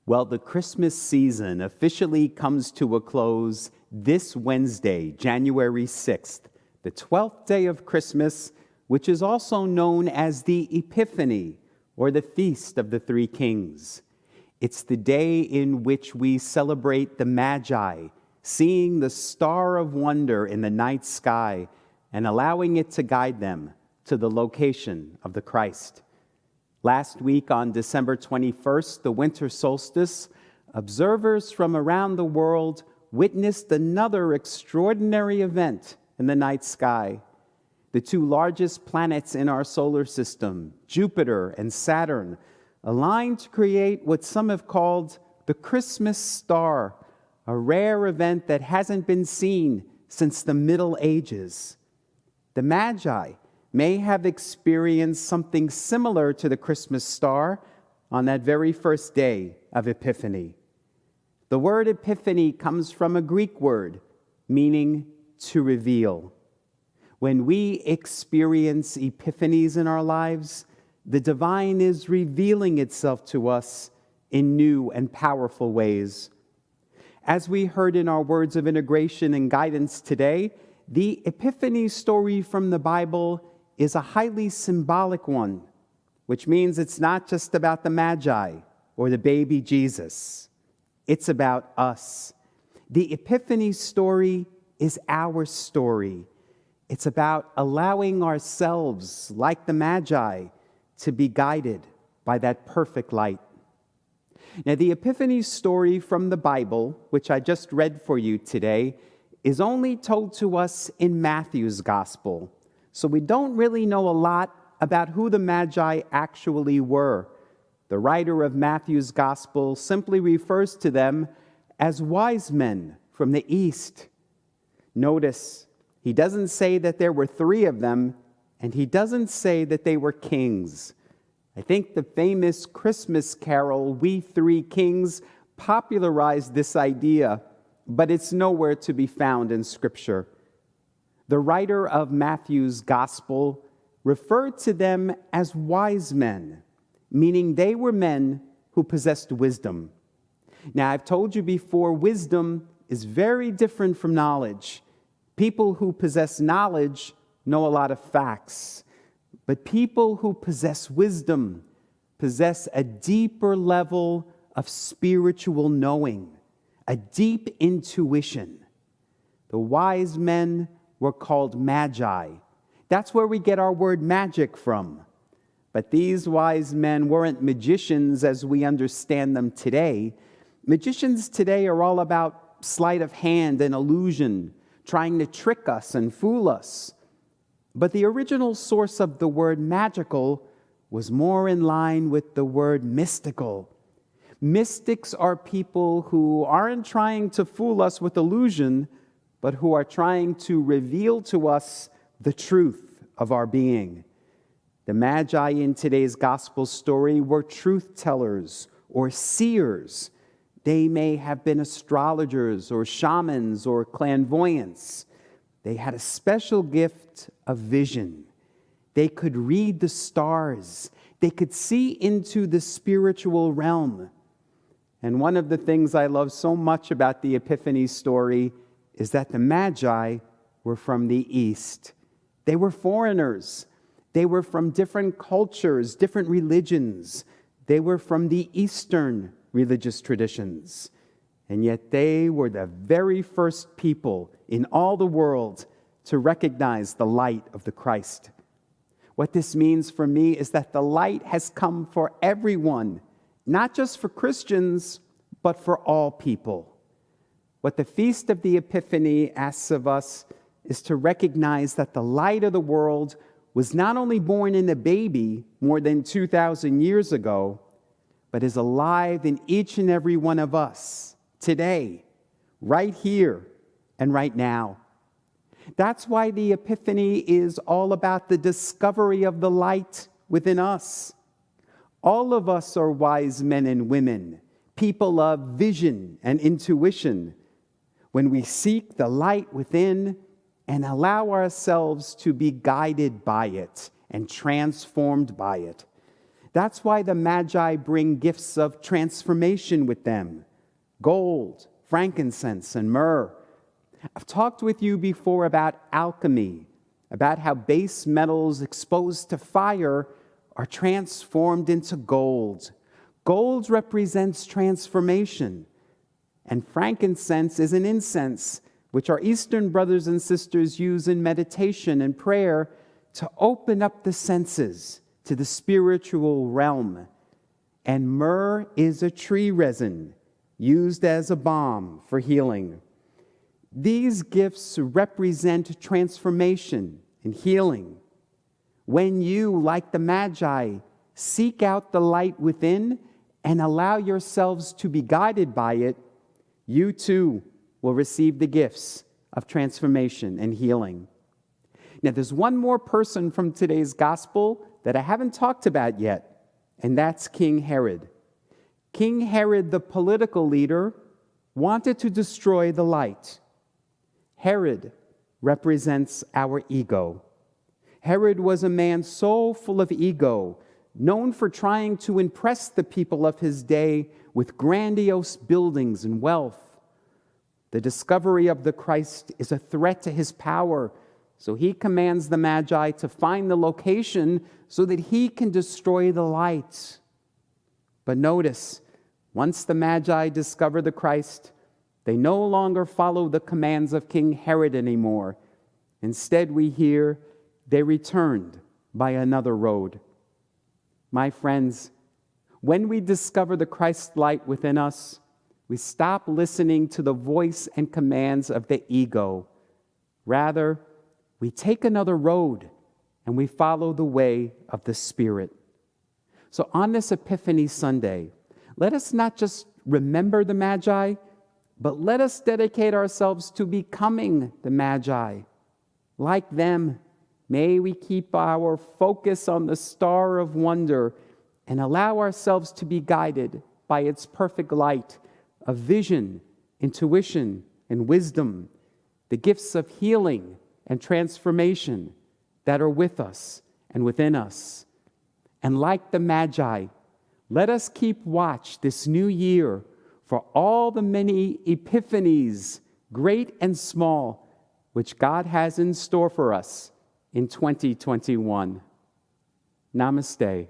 Well, the Christmas season officially comes to a close this Wednesday, January 6th, the 12th day of Christmas, which is also known as the Epiphany, or the Feast of the Three Kings. It's the day in which we celebrate the Magi, seeing the star of wonder in the night sky and allowing it to guide them to the location of the Christ. Last week on December 21st, the winter solstice, observers from around the world witnessed another extraordinary event in the night sky. The two largest planets in our solar system, Jupiter and Saturn, aligned to create what some have called the Christmas star, a rare event that hasn't been seen since the Middle Ages. The Magi may have experienced something similar to the Christmas star on that very first day of Epiphany. The word Epiphany comes from a Greek word meaning to reveal. When we experience epiphanies in our lives, the divine is revealing itself to us in new and powerful ways. As we heard in our words of integration and guidance today, the Epiphany story from the Bible is a highly symbolic one, which means it's not just about the Magi or the baby Jesus. It's about us. The Epiphany story is our story. It's about allowing ourselves, like the Magi, to be guided by that perfect light. Now, the Epiphany story from the Bible, which I just read for you today, is only told to us in Matthew's Gospel. So we don't really know a lot about who the Magi actually were. The writer of Matthew's Gospel simply refers to them as wise men from the East. Notice, he doesn't say that there were three of them, and he doesn't say that they were kings. I think the famous Christmas carol, We Three Kings, popularized this idea, but it's nowhere to be found in Scripture. The writer of Matthew's Gospel referred to them as wise men, meaning they were men who possessed wisdom. Now, I've told you before, wisdom is very different from knowledge. People who possess knowledge know a lot of facts, but people who possess wisdom possess a deeper level of spiritual knowing, a deep intuition. The wise men were called Magi. That's where we get our word magic from. But these wise men weren't magicians as we understand them today. Magicians today are all about sleight of hand and illusion, trying to trick us and fool us. But the original source of the word magical was more in line with the word mystical. Mystics are people who aren't trying to fool us with illusion, but who are trying to reveal to us the truth of our being. The Magi in today's gospel story were truth tellers or seers. They may have been astrologers or shamans or clairvoyants. They had a special gift of vision. They could read the stars. They could see into the spiritual realm. And one of the things I love so much about the Epiphany story is that the Magi were from the East. They were foreigners. They were from different cultures, different religions. They were from the Eastern religious traditions. And yet they were the very first people in all the world to recognize the light of the Christ. What this means for me is that the light has come for everyone, not just for Christians, but for all people. What the Feast of the Epiphany asks of us is to recognize that the light of the world was not only born in a baby more than 2,000 years ago, but is alive in each and every one of us today, right here and right now. That's why the Epiphany is all about the discovery of the light within us. All of us are wise men and women, people of vision and intuition. When we seek the light within and allow ourselves to be guided by it and transformed by it. That's why the Magi bring gifts of transformation with them: gold, frankincense, and myrrh. I've talked with you before about alchemy, about how base metals exposed to fire are transformed into gold. Gold represents transformation, and frankincense is an incense which our Eastern brothers and sisters use in meditation and prayer to open up the senses to the spiritual realm. And myrrh is a tree resin used as a balm for healing. These gifts represent transformation and healing. When you, like the Magi, seek out the light within and allow yourselves to be guided by it, you too will receive the gifts of transformation and healing. Now, there's one more person from today's gospel that I haven't talked about yet, and that's King Herod. King Herod, the political leader, wanted to destroy the light. Herod represents our ego. Herod was a man so full of ego, known for trying to impress the people of his day with grandiose buildings and wealth. The discovery of the Christ is a threat to his power, so he commands the Magi to find the location so that he can destroy the light. But notice, once the Magi discover the Christ, they no longer follow the commands of King Herod anymore. Instead, we hear they returned by another road. My friends, when we discover the Christ light within us, we stop listening to the voice and commands of the ego. Rather, we take another road and we follow the way of the Spirit. So on this Epiphany Sunday, let us not just remember the Magi, but let us dedicate ourselves to becoming the Magi. Like them, may we keep our focus on the star of wonder and allow ourselves to be guided by its perfect light of vision, intuition, and wisdom, the gifts of healing and transformation that are with us and within us. And like the Magi, let us keep watch this new year for all the many epiphanies, great and small, which God has in store for us in 2021. Namaste.